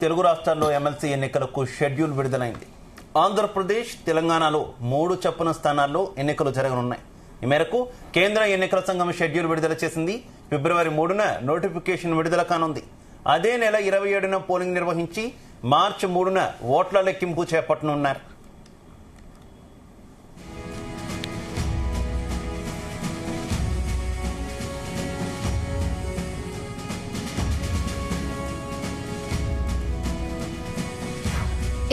తెలుగు రాష్ట్రాల్లో ఎమ్మెల్సీ ఎన్నికలకు షెడ్యూల్ విడుదలైంది. ఆంధ్రప్రదేశ్, తెలంగాణలో 3 చొప్పున స్థానాల్లో ఎన్నికలు జరగనున్నాయి. ఈ మేరకు కేంద్ర ఎన్నికల సంఘం షెడ్యూల్ విడుదల చేసింది. ఫిబ్రవరి 3న నోటిఫికేషన్ విడుదల కానుంది. అదే నెల 27న పోలింగ్ నిర్వహించి మార్చి 3న ఓట్ల లెక్కింపు చేపట్టనున్నారు.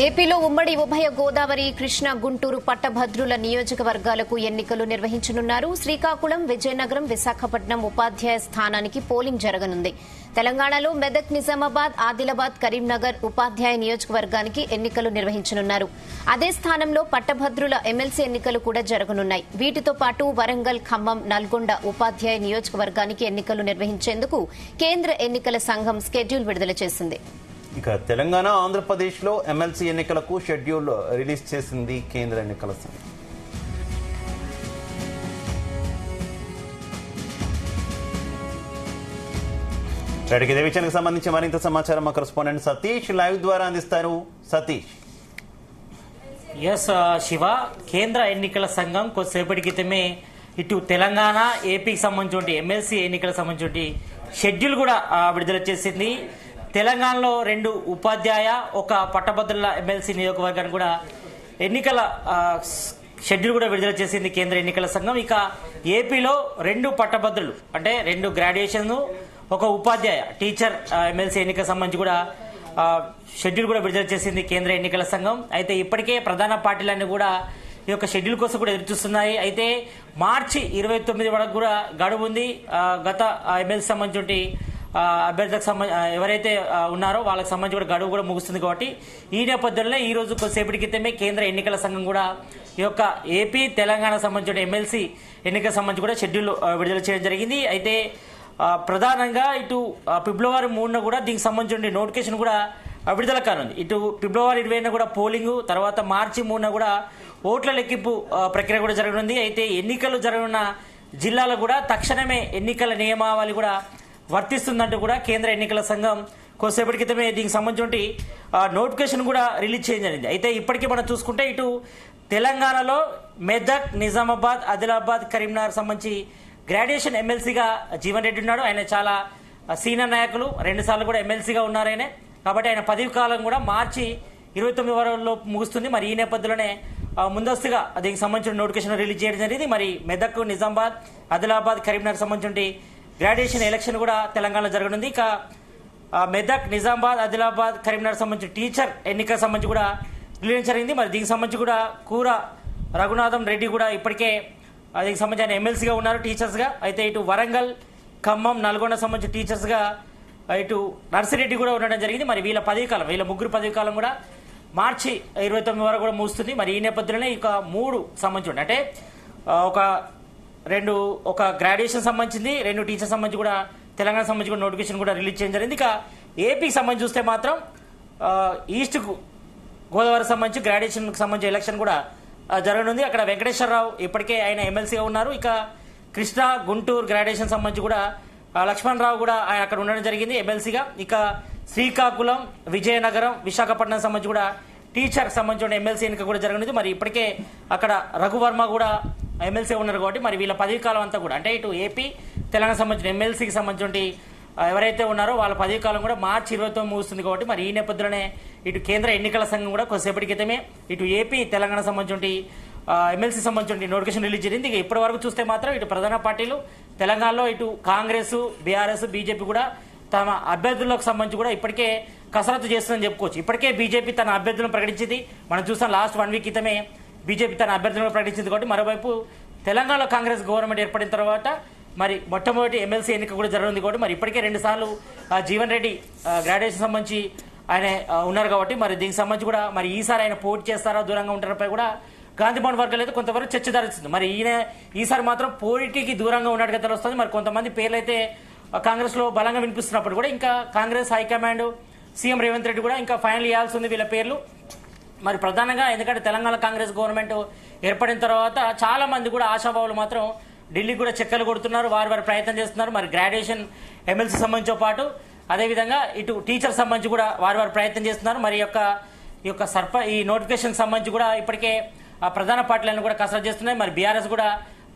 ఏపీలో ఉమ్మడి ఉభయ గోదావరి, కృష్ణా, గుంటూరు పట్టభద్రుల నియోజకవర్గాలకు ఎన్నికలు నిర్వహించనున్నారు. శ్రీకాకుళం, విజయనగరం, విశాఖపట్నం ఉపాధ్యాయ స్థానానికి పోలింగ్ జరగనుంది. తెలంగాణలో మెదక్, నిజామాబాద్, ఆదిలాబాద్, కరీంనగర్ ఉపాధ్యాయ నియోజకవర్గానికి ఎన్నికలు నిర్వహించనున్నారు. అదే స్థానంలో పట్టభద్రుల ఎమ్మెల్సీ ఎన్నికలు కూడా జరగనున్నాయి. వీటితో పాటు వరంగల్, ఖమ్మం, నల్గొండ ఉపాధ్యాయ నియోజకవర్గానికి ఎన్నికలు నిర్వహించేందుకు కేంద్ర ఎన్నికల సంఘం షెడ్యూల్ విడుదల చేసింది. ఇక తెలంగాణ, ఆంధ్రప్రదేశ్ లో ఎమ్మెల్సీ ఎన్నికలకు షెడ్యూల్ రిలీజ్ చేసింది కేంద్ర ఎన్నికల సంఘం. ఇదే విషయానికి సంబంధించి మరింత సమాచారం మా కరెస్పాండెంట్ సతీష్ లైవ్ ద్వారా అందిస్తారు. సతీష్. ఎస్ శివ, కేంద్ర ఎన్నికల సంఘం కొద్దిసేపటి క్రితమే ఇటు తెలంగాణ, ఏపీకి సంబంధించి ఎమ్మెల్సీ ఎన్నికలకు సంబంధించి షెడ్యూల్ కూడా విడుదల చేసింది. తెలంగాణలో 2 ఉపాధ్యాయ, 1 పట్టభద్రుల ఎమ్మెల్సీ నియోజకవర్గానికి కూడా ఎన్నికల షెడ్యూల్ కూడా విడుదల చేసింది కేంద్ర ఎన్నికల సంఘం. ఇక ఏపీలో 2 పట్టభద్రులు అంటే 2 గ్రాడ్యుయేషన్, 1 ఉపాధ్యాయ టీచర్ ఎమ్మెల్సీ ఎన్నికలకు సంబంధించి కూడా షెడ్యూల్ కూడా విడుదల చేసింది కేంద్ర ఎన్నికల సంఘం. అయితే ఇప్పటికే ప్రధాన పార్టీలన్నీ కూడా ఈ యొక్క షెడ్యూల్ కోసం కూడా ఎదురుచూస్తున్నాయి. అయితే మార్చి 29 వరకు కూడా గడువు ఉంది. గత ఎమ్మెల్సీ సంబంధించి అభ్యర్థులకు ఎవరైతే ఉన్నారో వాళ్ళకి సంబంధించి కూడా గడువు కూడా ముగుస్తుంది. కాబట్టి ఈ నేపథ్యంలో ఈ రోజు కొద్దిసేపటి క్రితమే కేంద్ర ఎన్నికల సంఘం కూడా ఈ యొక్క ఏపీ, తెలంగాణ సంబంధించిన ఎమ్మెల్సీ ఎన్నికల సంబంధించి కూడా షెడ్యూల్ విడుదల చేయడం జరిగింది. అయితే ప్రధానంగా ఇటు ఫిబ్రవరి 3న కూడా దీనికి సంబంధించిన నోటిఫికేషన్ కూడా విడుదల కానుంది. ఇటు ఫిబ్రవరి 20న కూడా పోలింగ్, తర్వాత మార్చి 3న కూడా ఓట్ల లెక్కింపు ప్రక్రియ కూడా జరగనుంది. అయితే ఎన్నికలు జరగనున్న జిల్లాలో కూడా తక్షణమే ఎన్నికల నియమావళి కూడా వర్తిస్తుందంటూ కూడా కేంద్ర ఎన్నికల సంఘం కొద్దిసేపటి క్రితమే దీనికి సంబంధించి నోటిఫికేషన్ కూడా రిలీజ్ చేయడం జరిగింది. అయితే ఇప్పటికీ మనం చూసుకుంటే ఇటు తెలంగాణలో మెదక్, నిజామాబాద్, ఆదిలాబాద్, కరీంనగర్ సంబంధించి గ్రాడ్యుయేషన్ ఎమ్మెల్సీగా జీవన్ రెడ్డి ఉన్నాడు. ఆయన చాలా సీనియర్ నాయకులు, 2 సార్లు కూడా ఎమ్మెల్సీగా ఉన్నారు ఆయన. కాబట్టి ఆయన పదవి కాలం కూడా మార్చి 29 వరలో ముగుస్తుంది. మరి ఈ నేపథ్యంలోనే ముందస్తుగా దీనికి సంబంధించిన నోటిఫికేషన్ రిలీజ్ చేయడం జరిగింది. మరి మెదక్, నిజామాబాద్, ఆదిలాబాద్, కరీంనగర్ సంబంధించి గ్రాడ్యుయేషన్ ఎలక్షన్ కూడా తెలంగాణలో జరగనుంది. ఇక మెదక్, నిజామాబాద్, ఆదిలాబాద్, కరీంనగర్ సంబంధించి టీచర్ ఎన్నికలకు సంబంధించి కూడా రిలీజ్ జరిగింది. మరి దీనికి సంబంధించి కూడా కూర రఘునాథం రెడ్డి కూడా ఇప్పటికే దీనికి సంబంధించిన ఎమ్మెల్సీగా ఉన్నారు టీచర్స్గా. అయితే ఇటు వరంగల్, ఖమ్మం, నల్గొండ సంబంధించి టీచర్స్గా ఇటు నర్సిరెడ్డి కూడా ఉండడం జరిగింది. మరి వీళ్ళ ముగ్గురు పదవి కాలం కూడా మార్చి 29 వరకు కూడా ముగుస్తుంది. మరి ఈ నేపథ్యంలోనే ఇక 3 సంబంధించి అంటే ఒక గ్రాడ్యుయేషన్ సంబంధించింది, 2 టీచర్ సంబంధించి కూడా తెలంగాణ సంబంధించి కూడా నోటిఫికేషన్ కూడా రిలీజ్ చేయడం జరిగింది. ఇక ఏపీకి సంబంధించి చూస్తే మాత్రం ఈస్ట్ గోదావరి సంబంధించి గ్రాడ్యుయేషన్కి సంబంధించి ఎలక్షన్ కూడా జరగనుంది. అక్కడ వెంకటేశ్వరరావు ఇప్పటికే ఆయన ఎమ్మెల్సీగా ఉన్నారు. ఇక కృష్ణా, గుంటూరు గ్రాడ్యుయేషన్ సంబంధించి కూడా లక్ష్మణ్ రావు కూడా ఆయన అక్కడ ఉండడం జరిగింది ఎమ్మెల్సీగా. ఇక శ్రీకాకుళం, విజయనగరం, విశాఖపట్నం సంబంధించి కూడా టీచర్ సంబంధించిన ఎమ్మెల్సీ ఎన్నిక కూడా జరగనుంది. మరి ఇప్పటికే అక్కడ రఘువర్మ కూడా ఎమ్మెల్సీ ఉన్నారు. కాబట్టి మరి వీళ్ళ పదవి కాలం అంతా కూడా అంటే ఇటు ఏపీ, తెలంగాణ సంబంధించిన ఎమ్మెల్సీకి సంబంధించి ఎవరైతే ఉన్నారో వాళ్ళ పదవి కాలం కూడా మార్చి 29 ముగుస్తుంది. కాబట్టి మరి ఈ నేపథ్యంలోనే ఇటు కేంద్ర ఎన్నికల సంఘం కూడా కొద్దిసేపటి క్రితమే ఇటు ఏపీ, తెలంగాణ సంబంధించి ఎమ్మెల్సీ సంబంధించి నోటిఫికేషన్ రిలీజ్ జరిగింది. ఇక ఇప్పటి వరకు చూస్తే మాత్రం ఇటు ప్రధాన పార్టీలు తెలంగాణలో ఇటు కాంగ్రెస్, బీఆర్ఎస్, బీజేపీ కూడా తమ అభ్యర్థులకు సంబంధించి కూడా ఇప్పటికే కసరత్తు చేస్తుందని చెప్పుకోవచ్చు. ఇప్పటికే బీజేపీ తన అభ్యర్థులను ప్రకటించింది. మనం చూసాం లాస్ట్ 1 వీక్ క్రితమే బీజేపీ తన అభ్యర్థులను ప్రకటించింది. కాబట్టి మరోవైపు తెలంగాణలో కాంగ్రెస్ గవర్నమెంట్ ఏర్పడిన తర్వాత మరి మొట్టమొదటి ఎమ్మెల్సీ ఎన్నిక కూడా జరగనుంది. కాబట్టి మరి ఇప్పటికే 2 సార్లు జీవన్ రెడ్డి గ్రాడ్యుయేషన్ సంబంధించి ఆయన ఉన్నారు. కాబట్టి మరి దీనికి సంబంధించి కూడా మరి ఈసారి ఆయన పోటీ చేస్తారా, దూరంగా ఉంటారపై కూడా గాంధీభవన్ వర్గాలు అయితే కొంతవరకు చర్చ జరుగుతుంది. మరి ఈసారి మాత్రం పోటీకి దూరంగా ఉన్నట్టుగా తెలుస్తుంది. మరి కొంతమంది పేర్లు అయితే కాంగ్రెస్ లో బలంగా వినిపిస్తున్నప్పుడు కూడా ఇంకా కాంగ్రెస్ హైకమాండ్, సీఎం రేవంత్ రెడ్డి కూడా ఇంకా ఫైనల్ ఇవ్వాల్సి ఉంది వీళ్ళ పేర్లు. మరి ప్రధానంగా ఎందుకంటే తెలంగాణ కాంగ్రెస్ గవర్నమెంట్ ఏర్పడిన తర్వాత చాలా మంది కూడా ఆశాభావులు మాత్రం ఢిల్లీ కూడా చెక్కలు కొడుతున్నారు, వారి ప్రయత్నం చేస్తున్నారు. మరి గ్రాడ్యుయేషన్ ఎమ్మెల్సీ సంబంధించిన పాటు అదేవిధంగా ఇటు టీచర్ సంబంధించి కూడా వారి ప్రయత్నం చేస్తున్నారు. మరి ఈ నోటిఫికేషన్ సంబంధించి కూడా ఇప్పటికే ప్రధాన పార్టీలను కూడా కసరత్తు చేస్తున్నాయి. మరి బీఆర్ఎస్ కూడా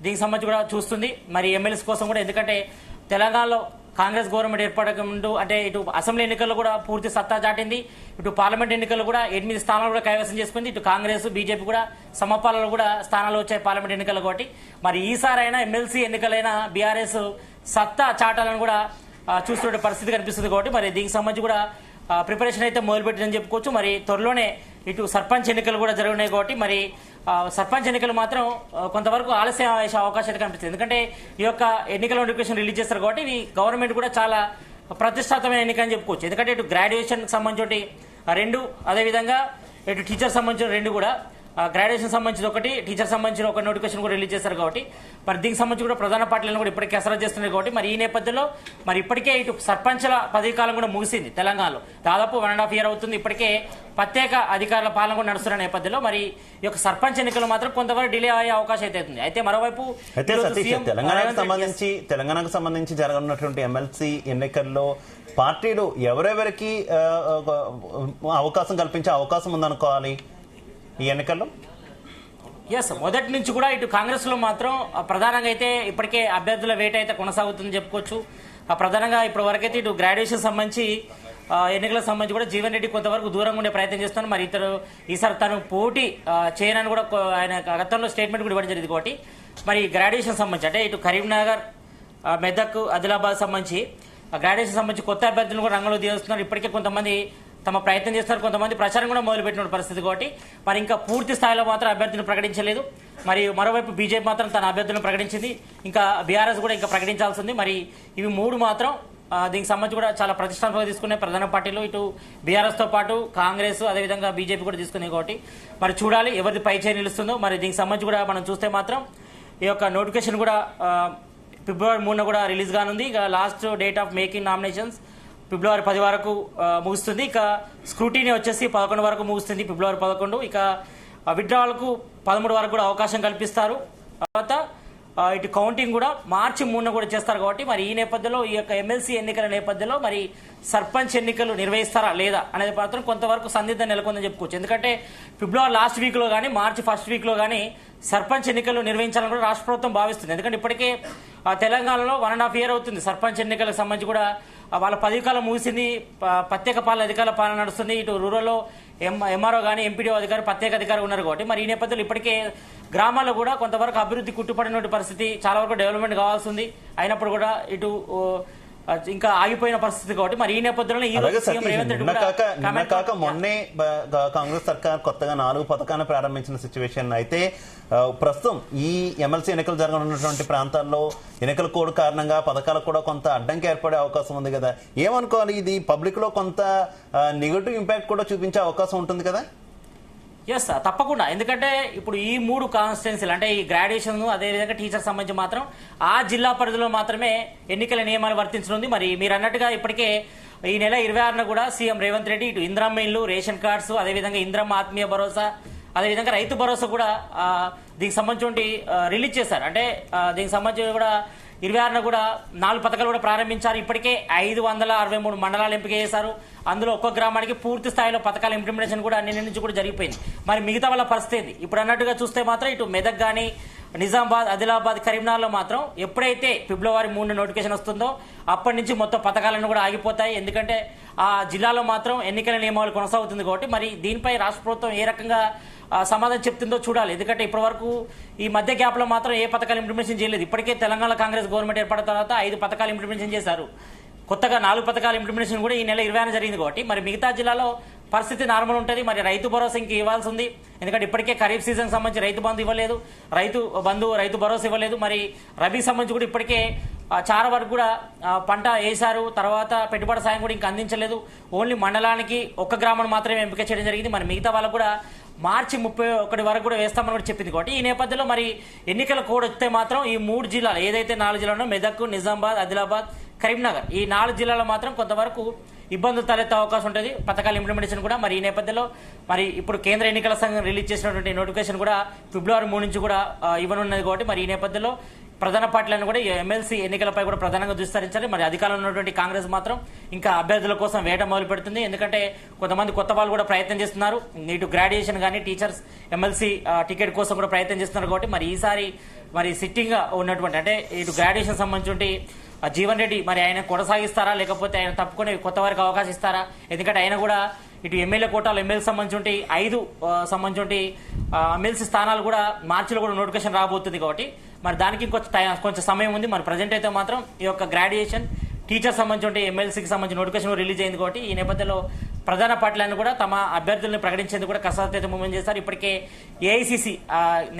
దీనికి సంబంధించి కూడా చూస్తుంది. మరి ఎమ్మెల్యేస్ కోసం కూడా, ఎందుకంటే తెలంగాణలో కాంగ్రెస్ గవర్నమెంట్ ఏర్పడక ముందు అంటే ఇటు అసెంబ్లీ ఎన్నికల్లో కూడా పూర్తి సత్తా చాటింది, ఇటు పార్లమెంట్ ఎన్నికల్లో కూడా 8 స్థానాలు కూడా కైవసం చేసుకుంది. ఇటు కాంగ్రెస్ బీజేపీ కూడా సమపాలలో కూడా స్థానాలు వచ్చాయి పార్లమెంట్ ఎన్నికలు కాబట్టి. మరి ఈసారైనా ఎమ్మెల్సీ ఎన్నికలైనా బీఆర్ఎస్ సత్తా చాటాలను కూడా చూస్తున్న పరిస్థితి కనిపిస్తుంది కాబట్టి మరి దీనికి సంబంధించి కూడా ప్రిపరేషన్ అయితే మొదలుపెట్టిందని చెప్పుకోవచ్చు. మరి త్వరలోనే ఇటు సర్పంచ్ ఎన్నికలు కూడా జరుగుతున్నాయి కాబట్టి మరి సర్పంచ్ ఎన్నికలు మాత్రం కొంతవరకు ఆలస్యం అయ్యే అవకాశం అయితే కనిపిస్తుంది. ఎందుకంటే ఈ యొక్క ఎన్నికల నోటిఫికేషన్ రిలీజ్ చేస్తారు కాబట్టి ఇది గవర్నమెంట్ కూడా చాలా ప్రతిష్టాత్మకమైన ఎన్నిక అని చెప్పుకోవచ్చు. ఎందుకంటే ఇటు గ్రాడ్యుయేషన్ సంబంధించి 2, అదేవిధంగా ఇటు టీచర్ సంబంధించిన 2 కూడా, గ్రాడ్యుయేషన్ సంబంధించిన 1, టీచర్ సంబంధించిన 1 నోటిఫికేషన్ కూడా రిలీజ్ చేశారు కాబట్టి మరి దీనికి సంబంధించి కూడా ప్రధాన పార్టీలను కూడా ఇప్పటికే కసరత్తు చేస్తున్నాయి కాబట్టి మరి ఈ నేపథ్యంలో మరి ఇప్పటికే ఇటు సర్పంచ్ల పదవీ కాలం కూడా ముగిసింది తెలంగాణలో. దాదాపు 1.5 year అవుతుంది. ఇప్పటికే ప్రత్యేక అధికారుల పాలన కూడా నడుస్తున్న నేపథ్యంలో మరి ఈ యొక్క సర్పంచ్ ఎన్నికలు మాత్రం కొంతవరకు డిలే అయ్యే అవకాశం అయితే అవుతుంది. అయితే మరోవైపు తెలంగాణకు సంబంధించి జరగనున్నటువంటి ఎమ్మెల్సీ ఎన్నికల్లో పార్టీలు ఎవరెవరికి అవకాశం కల్పించే అవకాశం ఉందనుకోవాలి ఈ ఎన్నికల్లో? మొదటి నుంచి కూడా ఇటు కాంగ్రెస్ లో మాత్రం ప్రధానంగా అయితే ఇప్పటికే అభ్యర్థుల వేట అయితే కొనసాగుతుందని చెప్పుకోవచ్చు. ప్రధానంగా ఇప్పటి వరకైతే ఇటు గ్రాడ్యుయేషన్ సంబంధించి ఎన్నికలకు సంబంధించి కూడా జీవన్ రెడ్డి కొంతవరకు దూరంగా ఉండే ప్రయత్నం చేస్తున్నారు. మరి ఈసారి తను పోటీ చేయనని కూడా ఆయన గతంలో స్టేట్మెంట్ కూడా ఇవ్వడం జరిగింది కాబట్టి మరి గ్రాడ్యుయేషన్ సంబంధించి అంటే ఇటు కరీంనగర్, మెదక్, ఆదిలాబాద్ సంబంధించి గ్రాడ్యుయేషన్ సంబంధించి కొత్త అభ్యర్థులను కూడా రంగంలో దిగుతున్నారు. ఇప్పటికే కొంతమంది తమ ప్రయత్నం చేస్తున్నారు, కొంతమంది ప్రచారం కూడా మొదలుపెట్టిన పరిస్థితి కాబట్టి మరి ఇంకా పూర్తి స్థాయిలో మాత్రం అభ్యర్థులను ప్రకటించలేదు. మరి మరోవైపు బీజేపీ మాత్రం తన అభ్యర్థులను ప్రకటించింది, ఇంకా బీఆర్ఎస్ కూడా ఇంకా ప్రకటించాల్సి ఉంది. మరి ఇవి 3 మాత్రం దీనికి సంబంధించి కూడా చాలా ప్రతిష్టాత్మకంగా తీసుకునే ప్రధాన పార్టీలు ఇటు బీఆర్ఎస్ తో పాటు కాంగ్రెస్ అదేవిధంగా బీజేపీ కూడా తీసుకున్నాయి కాబట్టి మరి చూడాలి ఎవరిది పై చేయి నిలుస్తుందో. మరి దీనికి సంబంధించి కూడా మనం చూస్తే మాత్రం ఈ యొక్క నోటిఫికేషన్ కూడా February 3 కూడా రిలీజ్ కానుంది. ఇక last date of making nominations February 10 వరకు ముగుస్తుంది. ఇక స్క్రూటీనీ వచ్చేసి 11 వరకు ముగుస్తుంది, February 11. ఇక విత్డ్రావల్కు 13 వరకు కూడా అవకాశం కల్పిస్తారు. తర్వాత ఇటు కౌంటింగ్ కూడా March 3 కూడా చేస్తారు కాబట్టి మరి ఈ నేపథ్యంలో ఈ యొక్క ఎమ్మెల్సీ ఎన్నికల నేపథ్యంలో మరి సర్పంచ్ ఎన్నికలు నిర్వహిస్తారా లేదా అనేది మాత్రం కొంతవరకు సందిగ్ధం నెలకొందని చెప్పుకోవచ్చు. ఎందుకంటే February లాస్ట్ వీక్ లో కానీ March ఫస్ట్ వీక్ లో కానీ సర్పంచ్ ఎన్నికలు నిర్వహించాలని కూడా రాష్ట్ర ప్రభుత్వం భావిస్తుంది. ఎందుకంటే ఇప్పటికే తెలంగాణలో 1.5 year అవుతుంది సర్పంచ్ ఎన్నికలకు సంబంధించి కూడా వాళ్ళ పదవీకాలం ముగిసింది, ప్రత్యేక పాలన అధికారుల పాలన నడుస్తుంది. ఇటు రూరల్లో ఎంఆర్ఓ కానీ ఎంపీడీఓ అధికారి ప్రత్యేక అధికారి ఉన్నారు కాబట్టి మరి ఈ నేపథ్యంలో ఇప్పటికే గ్రామాల్లో కూడా కొంతవరకు అభివృద్ధి కుట్టుపడిన పరిస్థితి, చాలా వరకు డెవలప్మెంట్ కావాల్సి ఉంది. అయినప్పుడు కూడా ఇటు ఇంకా ఆగిపోయిన పరిస్థితి కాబట్టి మరి ఈ నేపథ్యంలో మొన్నే కాంగ్రెస్ సర్కార్ కొత్తగా 4 పథకాలను ప్రారంభించిన సిచ్యువేషన్ అయితే ప్రస్తుతం ఈ ఎమ్మెల్సీ ఎన్నికలు జరగనున్నటువంటి ప్రాంతాల్లో ఎన్నికల కోడ్ కారణంగా పథకాలకు కూడా కొంత అడ్డంకి ఏర్పడే అవకాశం ఉంది కదా, ఏమనుకోవాలి? ఇది పబ్లిక్ లో కొంత నెగటివ్ ఇంపాక్ట్ కూడా చూపించే అవకాశం ఉంటుంది కదా? తప్పకుండా. ఎందుకంటే ఇప్పుడు ఈ 3 కాన్స్టిట్యున్సీలు అంటే ఈ గ్రాడ్యుయేషన్ అదేవిధంగా టీచర్ సంబంధించి మాత్రం ఆ జిల్లా పరిధిలో మాత్రమే ఎన్నికల నియమాలు వర్తించనుంది. మరి మీరు అన్నట్టుగా ఇప్పటికే ఈ నెల 26న కూడా సీఎం రేవంత్ రెడ్డి ఇటు ఇందిరమ్మ ఇల్లు, రేషన్ కార్డ్స్, అదేవిధంగా ఇందిరమ్మ ఆత్మీయ భరోసా, అదేవిధంగా రైతు భరోసా కూడా దీనికి సంబంధించి రిలీజ్ చేశారు. అంటే దీనికి సంబంధించి కూడా 26న కూడా 4 పథకాలు కూడా ప్రారంభించారు. ఇప్పటికే 563 మండలాలు ఎంపిక చేశారు. అందులో ఒక్కొక్క గ్రామానికి పూర్తి స్థాయిలో పథకాల ఇంప్లిమెంటేషన్ కూడా నిన్న నుంచి కూడా జరిగిపోయింది. మరి మిగతా వాళ్ళ పరిస్థితి ఇప్పుడు అన్నట్టుగా చూస్తే మాత్రం ఇటు మెదక్ గానీ, నిజామాబాద్, ఆదిలాబాద్, కరీంనగర్లో మాత్రం ఎప్పుడైతే February 3 నోటిఫికేషన్ వస్తుందో అప్పటి నుంచి మొత్తం పథకాలను కూడా ఆగిపోతాయి. ఎందుకంటే ఆ జిల్లాలో మాత్రం ఎన్నికల నియమాలు కొనసాగుతుంది కాబట్టి మరి దీనిపై రాష్ట్ర ప్రభుత్వం ఏ రకంగా సమాధానం చెప్తుందో చూడాలి. ఎందుకంటే ఇప్పటి వరకు ఈ మధ్య గ్యాప్ లో మాత్రం ఏ పథకాలు ఇంప్లిమెంటేషన్ చేయలేదు. ఇప్పటికే తెలంగాణ కాంగ్రెస్ గవర్నమెంట్ ఏర్పడిన తర్వాత 5 పథకాలు ఇంప్లిమెంటేషన్ చేశారు. కొత్తగా 4 పథకాల ఇంప్లిమెంటేషన్ కూడా ఈ నెల 20న జరిగింది కాబట్టి మరి మిగతా జిల్లాలో పరిస్థితి నార్మల్ ఉంటుంది. మరి రైతు భరోసా ఇంక ఇవ్వాల్సి ఉంది. ఎందుకంటే ఇప్పటికే ఖరీఫ్ సీజన్ సంబంధించి రైతు బంధు ఇవ్వలేదు, రైతు భరోసా ఇవ్వలేదు. మరి రబీ సంబంధించి కూడా ఇప్పటికే చాలా వరకు కూడా పంట వేశారు, తర్వాత పెట్టుబడి సాయం కూడా ఇంకా అందించలేదు. ఓన్లీ మండలానికి 1 గ్రామాన్ని మాత్రమే ఎంపిక చేయడం జరిగింది. మరి మిగతా వాళ్ళకు కూడా March 31 వరకు కూడా వేస్తామని కూడా చెప్పింది కాబట్టి ఈ నేపథ్యంలో మరి ఎన్నికల కోడ్ వస్తే మాత్రం ఈ 3 జిల్లాలు ఏదైతే 4 జిల్లాలో మెదక్, నిజామాబాద్, ఆదిలాబాద్, కరీంనగర్ ఈ 4 జిల్లాలో మాత్రం కొంతవరకు ఇబ్బందులు తలెత్తే అవకాశం ఉంటుంది పథకాల ఇంప్లిమెంటేషన్ కూడా. మరి ఈ నేపథ్యంలో మరి ఇప్పుడు కేంద్ర ఎన్నికల సంఘం రిలీజ్ చేసినటువంటి నోటిఫికేషన్ కూడా February 3 నుంచి కూడా ఇవ్వనున్నది కాబట్టి మరి ఈ నేపథ్యంలో ప్రధాన పార్టీలను కూడా ఎమ్మెల్సీ ఎన్నికలపై కూడా ప్రధానంగా దృష్టి మరి అధికారంలో ఉన్నటువంటి కాంగ్రెస్ మాత్రం ఇంకా అభ్యర్థుల కోసం వేట మొదలు పెడుతుంది. ఎందుకంటే కొంతమంది కొత్త వాళ్ళు కూడా ప్రయత్నం చేస్తున్నారు. ఇటు గ్రాడ్యుయేషన్ కానీ టీచర్స్ ఎమ్మెల్సీ టికెట్ కోసం కూడా ప్రయత్నం చేస్తున్నారు. కాబట్టి మరి ఈసారి మరి సిట్టింగ్ గా ఉన్నటువంటి అంటే ఇటు గ్రాడ్యుయేషన్ సంబంధించి జీవన్ రెడ్డి మరి ఆయన కొనసాగిస్తారా, లేకపోతే ఆయన తప్పుకొని కొత్త వారికి అవకాశం ఇస్తారా? ఎందుకంటే ఆయన కూడా ఇటు ఎమ్మెల్యే కోటాలు ఎమ్మెల్యే సంబంధించి 5 సంబంధించి ఎమ్మెల్సీ స్థానాలు కూడా మార్చిలో కూడా నోటిఫికేషన్ రాబోతుంది. కాబట్టి మరి దానికి కొంచెం సమయం ఉంది. మరి ప్రజెంట్ అయితే మాత్రం ఈ యొక్క గ్రాడ్యుయేషన్ టీచర్ సంబంధించి ఎమ్మెల్సీకి సంబంధించిన నోటిఫికేషన్ రిలీజ్ అయింది. కాబట్టి ఈ నేపథ్యంలో ప్రధాన పార్టీలను కూడా తమ అభ్యర్థులను ప్రకటించేందుకు కూడా కసరత్తు అయితే మూవ్మెంట్ చేస్తారు. ఇప్పటికే ఏఐసీసీ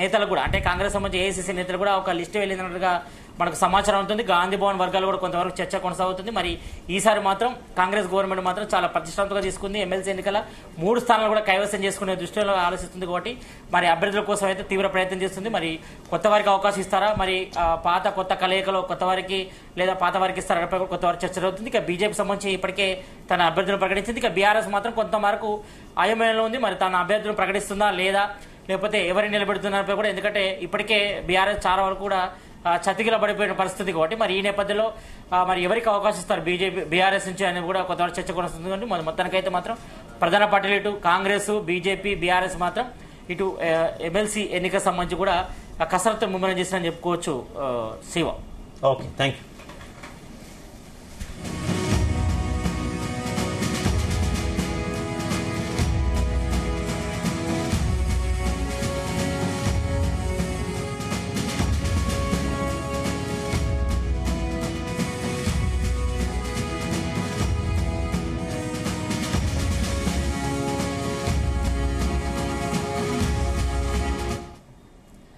నేతలు కూడా అంటే కాంగ్రెస్ సంబంధించి ఏఐసీసీ నేతలు కూడా ఒక లిస్టు వెళ్ళినట్టుగా మనకు సమాచారం ఉంటుంది. గాంధీ భవన్ వర్గాలు కూడా కొంతవరకు చర్చ కొనసాగుతుంది. మరి ఈసారి మాత్రం కాంగ్రెస్ గవర్నమెంట్ మాత్రం చాలా ప్రతిష్టాత్మకంగా తీసుకుంది. ఎమ్మెల్సీ ఎన్నికల 3 స్థానాలు కూడా కైవసం చేసుకునే దృష్టిలో ఆలోచిస్తుంది. కాబట్టి మరి అభ్యర్థుల కోసం అయితే తీవ్ర ప్రయత్నం చేస్తుంది. మరి కొత్త వారికి అవకాశం ఇస్తారా, మరి పాత కొత్త కలయికలో కొత్త వారికి లేదా పాత వారికి ఇస్తారా కొత్త వారికి చర్చ జరుగుతుంది. ఇక బీజేపీ సంబంధించి ఇప్పటికే తన అభ్యర్థులను ప్రకటించింది. ఇక బీఆర్ఎస్ మాత్రం కొంతవరకు అయోమయంలో ఉంది. మరి తన అభ్యర్థులను ప్రకటిస్తుందా లేదా, లేకపోతే ఎవరిని నిలబెడుతున్నారో కూడా, ఎందుకంటే ఇప్పటికే బీఆర్ఎస్ చాలా వరకు కూడా చతికిల పడిపోయిన పరిస్థితి. కాబట్టి మరి ఈ నేపథ్యంలో మరి ఎవరికి అవకాశం ఇస్తారు బీఆర్ఎస్ నుంచి అనేది కూడా కొంతవరకు చర్చ కొనసాగుతుంది. కాబట్టి మొత్తానికైతే మాత్రం ప్రధాన పార్టీలు ఇటు కాంగ్రెస్, బీజేపీ, బీఆర్ఎస్ మాత్రం ఇటు ఎమ్మెల్సీ ఎన్నికకు సంబంధించి కూడా కసరత్తు ముమ్మరం చేసిందని చెప్పుకోవచ్చు. శివ. Okay, thank you.